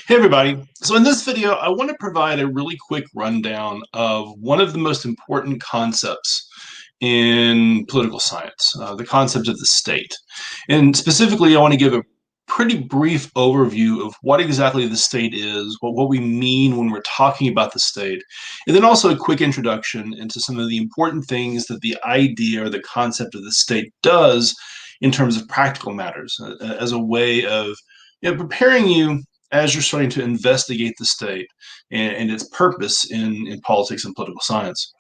Hey everybody. So in this video, I want to provide a really quick rundown of one of the most important concepts in political science, the concept of the state. And specifically, I want to give a pretty brief overview of what exactly the state is, what we mean when we're talking about the state, and then also a quick introduction into some of the important things that the idea or the concept of the state does in terms of practical matters, as a way of preparing you as you're starting to investigate the state and its purpose in politics and political science.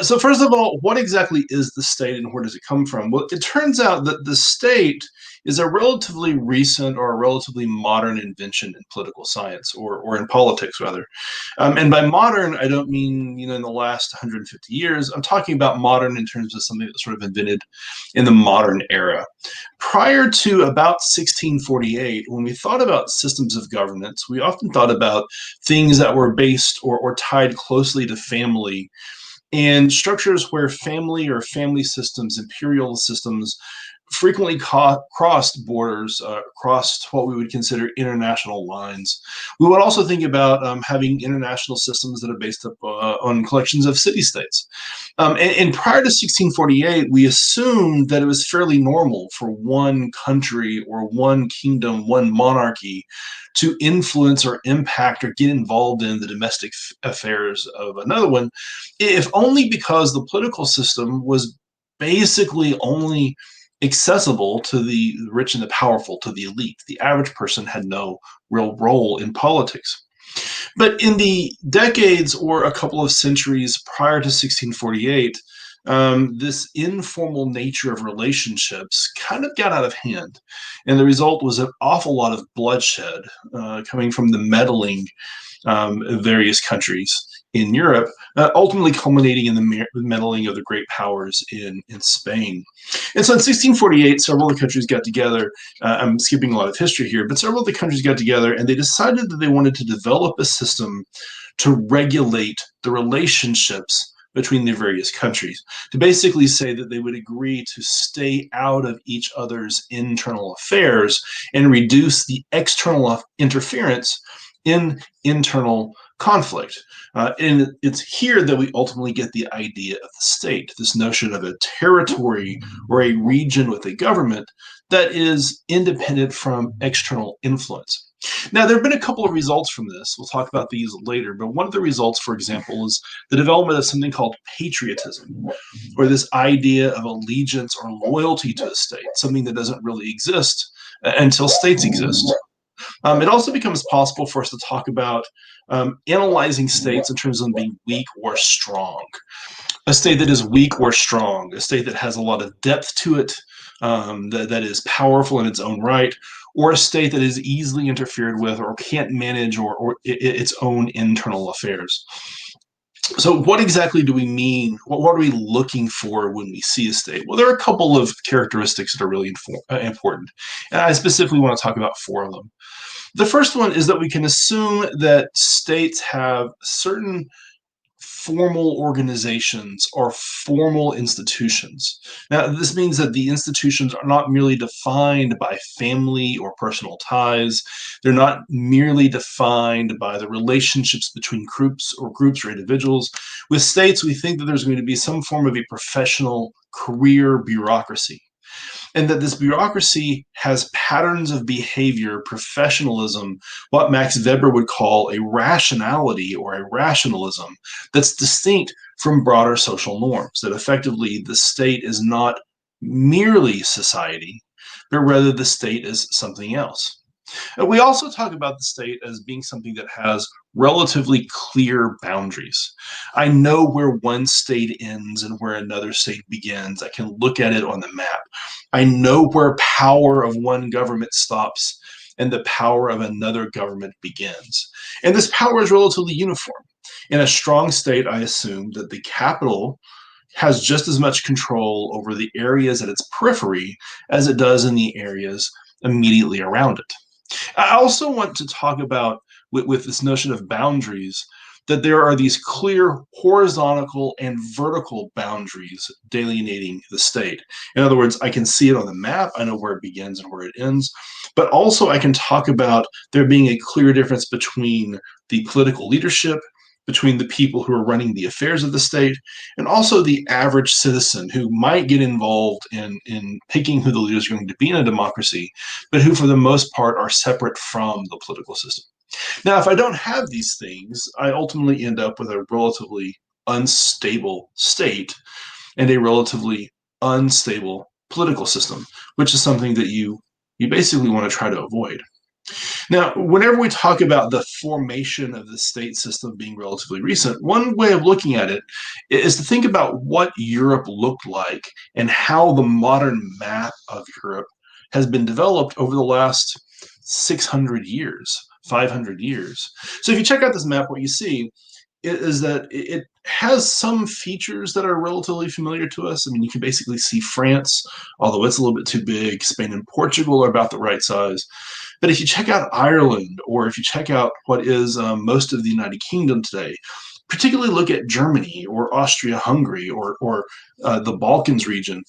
So first of all, what exactly is the state and where does it come from? Well, it turns out that the state is a relatively recent or a relatively modern invention in political science or in politics rather. And by modern, I don't mean, in the last 150 years. I'm talking about modern in terms of something that's sort of invented in the modern era. Prior to about 1648, when we thought about systems of governance, we often thought about things that were based or tied closely to family and structures where family or family systems, imperial systems, frequently crossed borders, crossed what we would consider international lines. We would also think about having international systems that are based up on collections of city-states. And prior to 1648, we assumed that it was fairly normal for one country or one kingdom, one monarchy, to influence or impact or get involved in the domestic affairs of another one, if only because the political system was basically only accessible to the rich and the powerful, to the elite. The average person had no real role in politics. But in the decades or a couple of centuries prior to 1648, this informal nature of relationships kind of got out of hand. And the result was an awful lot of bloodshed coming from the meddling of various countries in Europe, ultimately culminating in the meddling of the great powers in Spain. And so in 1648, several of the countries got together. I'm skipping a lot of history here, but several of the countries got together and they decided that they wanted to develop a system to regulate the relationships between the various countries, to basically say that they would agree to stay out of each other's internal affairs and reduce the external interference in internal conflict. And it's here that we ultimately get the idea of the state, this notion of a territory or a region with a government that is independent from external influence. Now, there have been a couple of results from this. We'll talk about these later, but one of the results, for example, is the development of something called patriotism, or this idea of allegiance or loyalty to a state, something that doesn't really exist until states exist. It also becomes possible for us to talk about analyzing states in terms of them being weak or strong. A state that is weak or strong, a state that has a lot of depth to it, that is powerful in its own right, or a state that is easily interfered with or can't manage or its own internal affairs. So what exactly do we mean? What are we looking for when we see a state? Well, there are a couple of characteristics that are really important. And I specifically want to talk about four of them. The first one is that we can assume that states have certain formal organizations or formal institutions. Now, this means that the institutions are not merely defined by family or personal ties. They're not merely defined by the relationships between groups or individuals. With states, we think that there's going to be some form of a professional career bureaucracy, and that this bureaucracy has patterns of behavior, professionalism, what Max Weber would call a rationality or a rationalism that's distinct from broader social norms, that effectively the state is not merely society, but rather the state is something else. We also talk about the state as being something that has relatively clear boundaries. I know where one state ends and where another state begins. I can look at it on the map. I know where power of one government stops and the power of another government begins. And this power is relatively uniform. In a strong state, I assume that the capital has just as much control over the areas at its periphery as it does in the areas immediately around it. I also want to talk about, with this notion of boundaries, that there are these clear horizontal and vertical boundaries delineating the state. In other words, I can see it on the map, I know where it begins and where it ends, but also I can talk about there being a clear difference between the political leadership, between the people who are running the affairs of the state, and also the average citizen who might get involved in picking who the leaders are going to be in a democracy, but who for the most part are separate from the political system. Now, if I don't have these things, I ultimately end up with a relatively unstable state and a relatively unstable political system, which is something that you basically want to try to avoid. Now, whenever we talk about the formation of the state system being relatively recent, one way of looking at it is to think about what Europe looked like and how the modern map of Europe has been developed over the last 600 years, 500 years. So if you check out this map, what you see is that it has some features that are relatively familiar to us. I mean, you can basically see France, although it's a little bit too big. Spain and Portugal are about the right size. But if you check out Ireland, or if you check out what is most of the United Kingdom today, particularly look at Germany or Austria-Hungary or the Balkans region,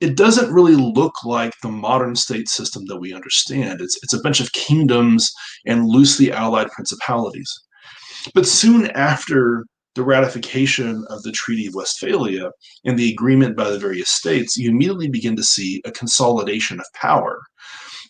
it doesn't really look like the modern state system that we understand. It's a bunch of kingdoms and loosely allied principalities. But soon after the ratification of the Treaty of Westphalia and the agreement by the various states, you immediately begin to see a consolidation of power.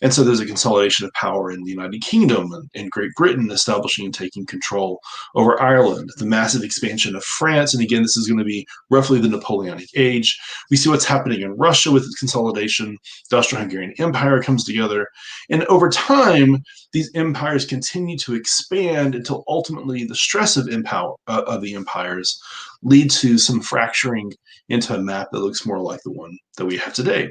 And so there's a consolidation of power in the United Kingdom and Great Britain establishing and taking control over Ireland, the massive expansion of France. And again, this is going to be roughly the Napoleonic age. We see what's happening in Russia with its consolidation. The Austro-Hungarian Empire comes together. And over time, these empires continue to expand until ultimately the stress of the empires lead to some fracturing into a map that looks more like the one that we have today.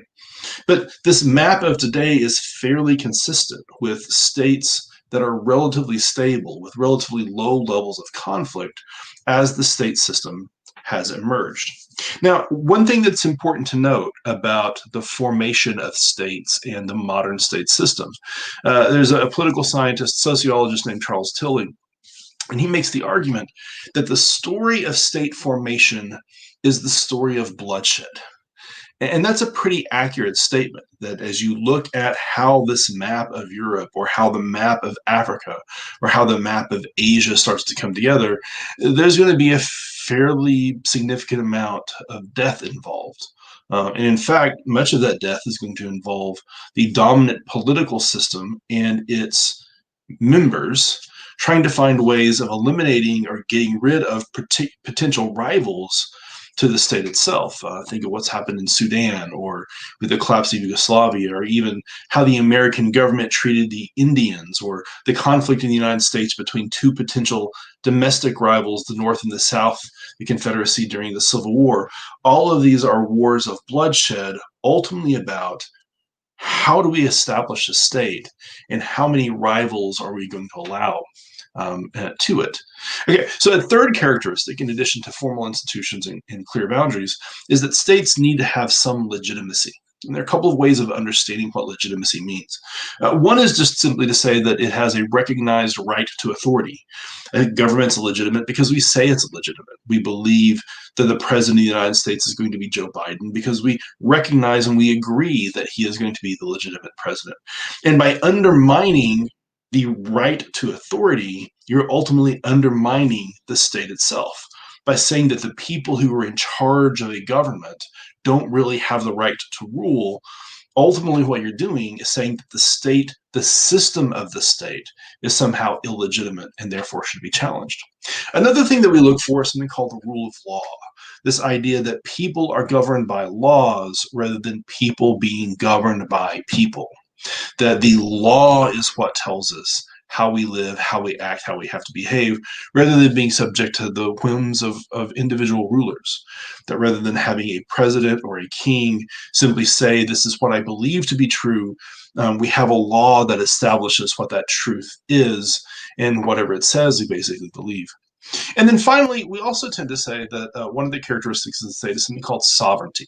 But this map of today is fairly consistent with states that are relatively stable, with relatively low levels of conflict as the state system has emerged. Now, one thing that's important to note about the formation of states and the modern state system, there's a political scientist, sociologist named Charles Tilly, and he makes the argument that the story of state formation is the story of bloodshed. And that's a pretty accurate statement, that as you look at how this map of Europe or how the map of Africa or how the map of Asia starts to come together, there's going to be a fairly significant amount of death involved. And in fact, much of that death is going to involve the dominant political system and its members trying to find ways of eliminating or getting rid of potential rivals to the state itself. Think of what's happened in Sudan or with the collapse of Yugoslavia, or even how the American government treated the Indians, or the conflict in the United States between two potential domestic rivals, the North and the South, the Confederacy during the Civil War. All of these are wars of bloodshed, ultimately about how do we establish a state and how many rivals are we going to allow to it. Okay, so a third characteristic, in addition to formal institutions and clear boundaries, is that states need to have some legitimacy. And there are a couple of ways of understanding what legitimacy means. One is just simply to say that it has a recognized right to authority. Government's legitimate because we say it's legitimate. We believe that the president of the United States is going to be Joe Biden because we recognize and we agree that he is going to be the legitimate president. And by undermining the right to authority, you're ultimately undermining the state itself by saying that the people who are in charge of a government don't really have the right to rule. Ultimately, what you're doing is saying that the state, the system of the state, is somehow illegitimate and therefore should be challenged. Another thing that we look for is something called the rule of law. This idea that people are governed by laws rather than people being governed by people. That the law is what tells us how we live, how we act, how we have to behave, rather than being subject to the whims of individual rulers. That rather than having a president or a king simply say, this is what I believe to be true, we have a law that establishes what that truth is, and whatever it says, we basically believe. And then finally, we also tend to say that one of the characteristics of the state is something called sovereignty.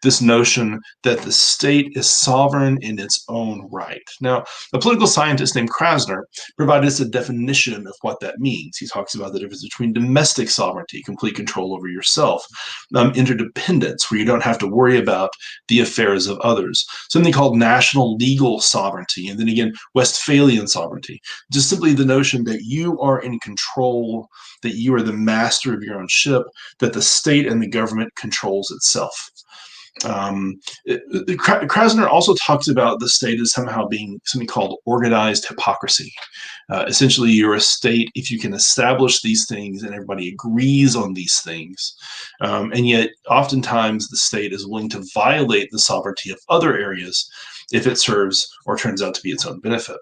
this notion that the state is sovereign in its own right. Now, a political scientist named Krasner provided us a definition of what that means. He talks about the difference between domestic sovereignty, complete control over yourself, interdependence, where you don't have to worry about the affairs of others, something called national legal sovereignty, and then again, Westphalian sovereignty, just simply the notion that you are in control, that you are the master of your own ship, that the state and the government controls itself. Krasner also talks about the state as somehow being something called organized hypocrisy. Essentially, you're a state if you can establish these things and everybody agrees on these things. And yet, oftentimes, the state is willing to violate the sovereignty of other areas if it serves or turns out to be its own benefit.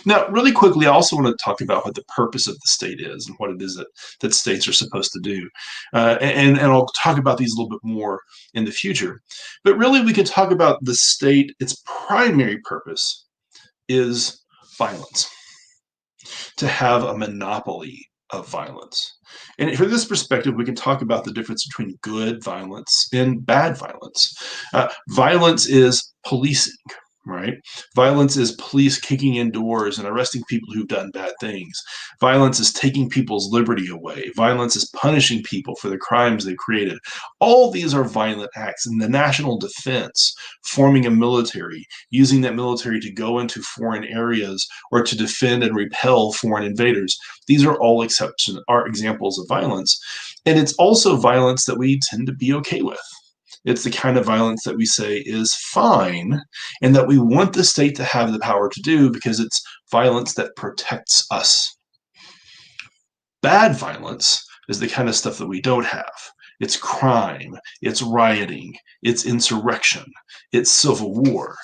Now, really quickly, I also want to talk about what the purpose of the state is and what it is that states are supposed to do. And I'll talk about these a little bit more in the future. But really, we can talk about the state, its primary purpose is violence, to have a monopoly of violence. And from this perspective, we can talk about the difference between good violence and bad violence. Violence is policing, right? Violence is police kicking in doors and arresting people who've done bad things. Violence is taking people's liberty away. Violence is punishing people for the crimes they created. All these are violent acts. And the national defense, forming a military, using that military to go into foreign areas or to defend and repel foreign invaders, these are all examples of violence. And it's also violence that we tend to be okay with. It's the kind of violence that we say is fine and that we want the state to have the power to do because it's violence that protects us. Bad violence is the kind of stuff that we don't have. It's crime, it's rioting, it's insurrection, it's civil war.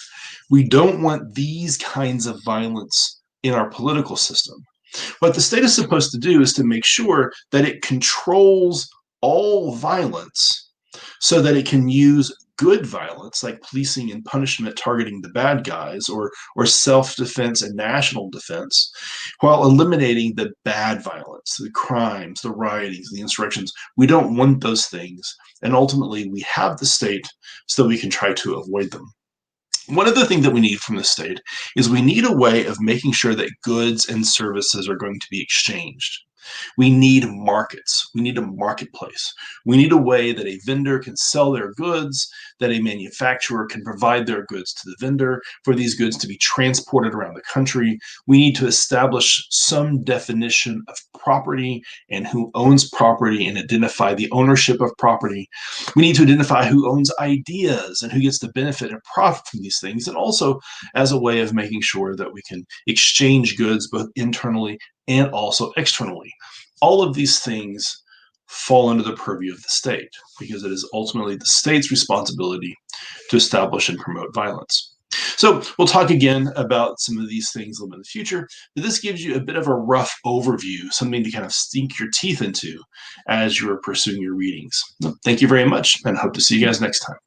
We don't want these kinds of violence in our political system. What the state is supposed to do is to make sure that it controls all violence so that it can use good violence like policing and punishment targeting the bad guys or self-defense and national defense while eliminating the bad violence, the crimes, the riotings, the insurrections. We don't want those things. And ultimately, we have the state so that we can try to avoid them. One of the things that we need from the state is we need a way of making sure that goods and services are going to be exchanged. We need markets. We need a marketplace. We need a way that a vendor can sell their goods, that a manufacturer can provide their goods to the vendor, for these goods to be transported around the country. We need to establish some definition of property and who owns property and identify the ownership of property. We need to identify who owns ideas and who gets the benefit and profit from these things, and also as a way of making sure that we can exchange goods both internally and also externally. All of these things fall under the purview of the state because it is ultimately the state's responsibility to establish and promote violence. So we'll talk again about some of these things a little bit in the future, but this gives you a bit of a rough overview, something to kind of sink your teeth into as you're pursuing your readings. Thank you very much, and hope to see you guys next time.